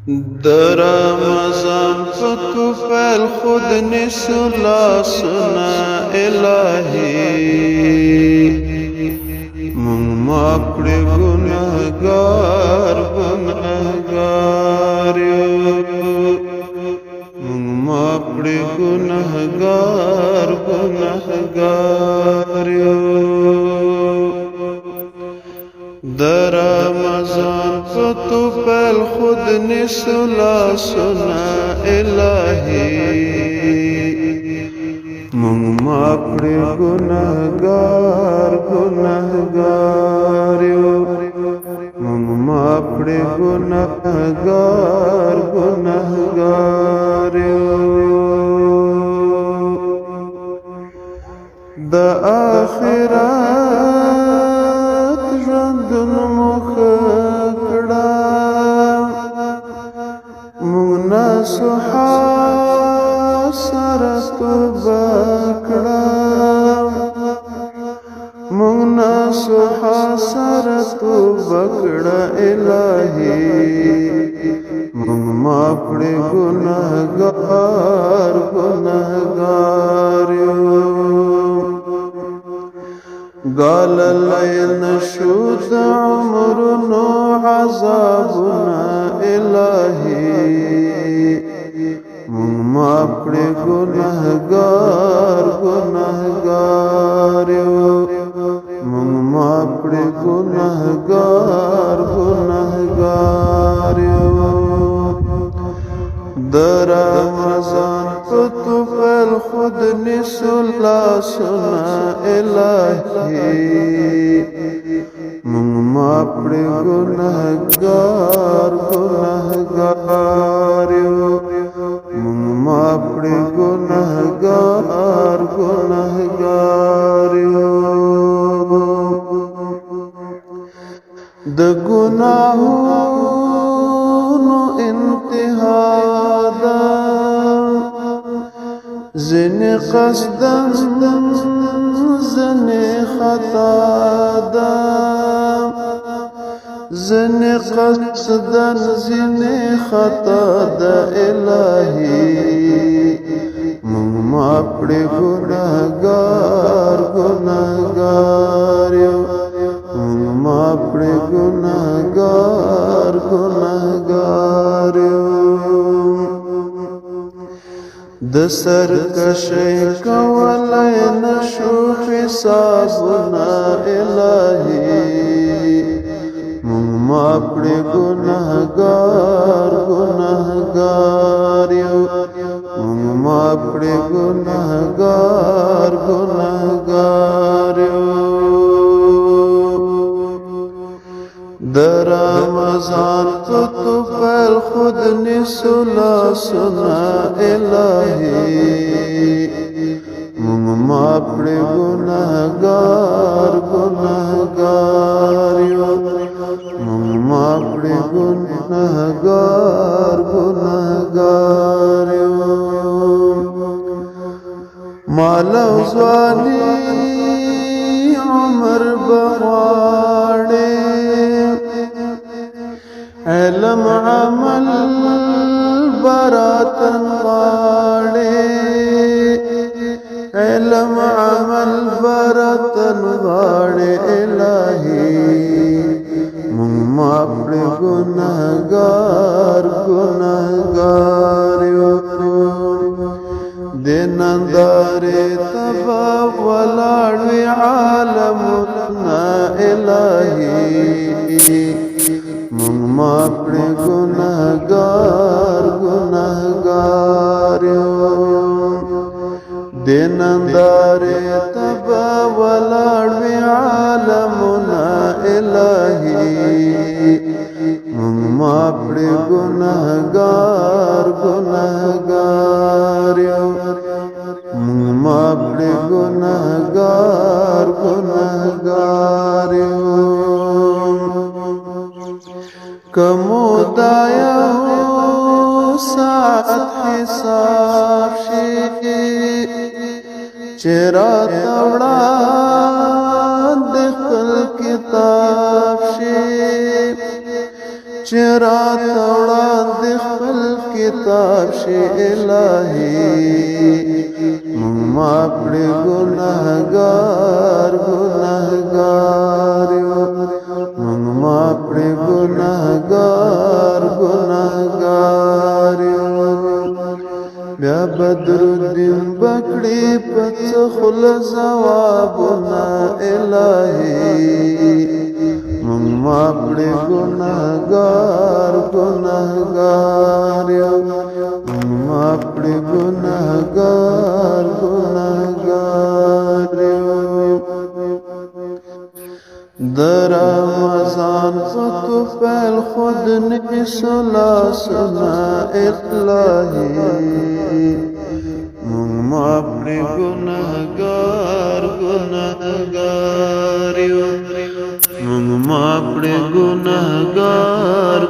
در رمضان فتو فیل خود نسو لاسنا الہی مونگ ماکڑی گناہگار گناہگاریو مونگ ماکڑی گناہگار گناہگاریو در رمضان فتو پیل خود نسو لاسنا الہی مونگ ماکڑی گناہگار گناہگاریو مونگ ماکڑی گناہگار گناہگاریو دا آخرات ژوندون مو ښه کړه مونږ نسو سره توبه کړه مونږ نسو سره توبه کړه الهي مونږ معاف کړې ګناهګار ګناهګار یو قال الليل نشوت عمرنا عذابنا إلهي مونږ معاف کړې ګناهګار ګناهګار یو مونږ معاف کړې ګناهګار ګناهګار یو در رمضان فتو فیل خود نسو لاسنا الہی مونږ معاف کړې ګناهګار ګناهګار یو مونږ معاف کړې ګناهګار ګناهګار یو د ګناهونو انتها زنی قصدن زنی خطا دا زنی قصدن زنی خطا دا الہی مونږ معاف کړې ګناهګار ګناهګار یو مونږ معاف کړې ګناهګار ګناهګار یو د سرکشۍ کولی نشو حسابنا الهي مونږ معاف کړې ګناهګار ګناهګار یو مونږ معاف کړې ګناهګار ګناهګار یو د رمضان فتو فیل خود نسو لاسنا الہی مونږ معاف کړې ګناهګار ګناهګار یو مونږ معاف کړې ګناهګار ګناهګار یو مال او ځواني عمر بغواړې علم عمل براتن غاړې علم عمل براتن غاړې الهي مونږ معاف کړې ګناهګار ګناهګار یو د نندارې تبا ولاړ وي عالمنا الهي مونږ معاف کړې ګناهګار ګناهګار یو د نندارې تبا ولاړ وي عالمنا الهي مونږ معاف کړې ګناهګار ګناهګار یو مونږ معاف کړې ګناهګار ګناهګار یو کمو دایا ساعت حساب شي چرات وړاندې خپل کتاب شي چرات وړاندې کتاب شي الهي مونږ معاف کړې ګناهګار یو مونږ معاف کړې ګناهګار یو بیا بدر الدین بکړي پڅ خل ثوابنا الهي مونږ معاف کړې ګناهګار یو مونږ معاف کړې ګناهګار یو در رمضان فتو پہل خود نے سلاسنا الہی مونږ معاف کړې ګناهګار یو مونږ معاف کړې ګناهګار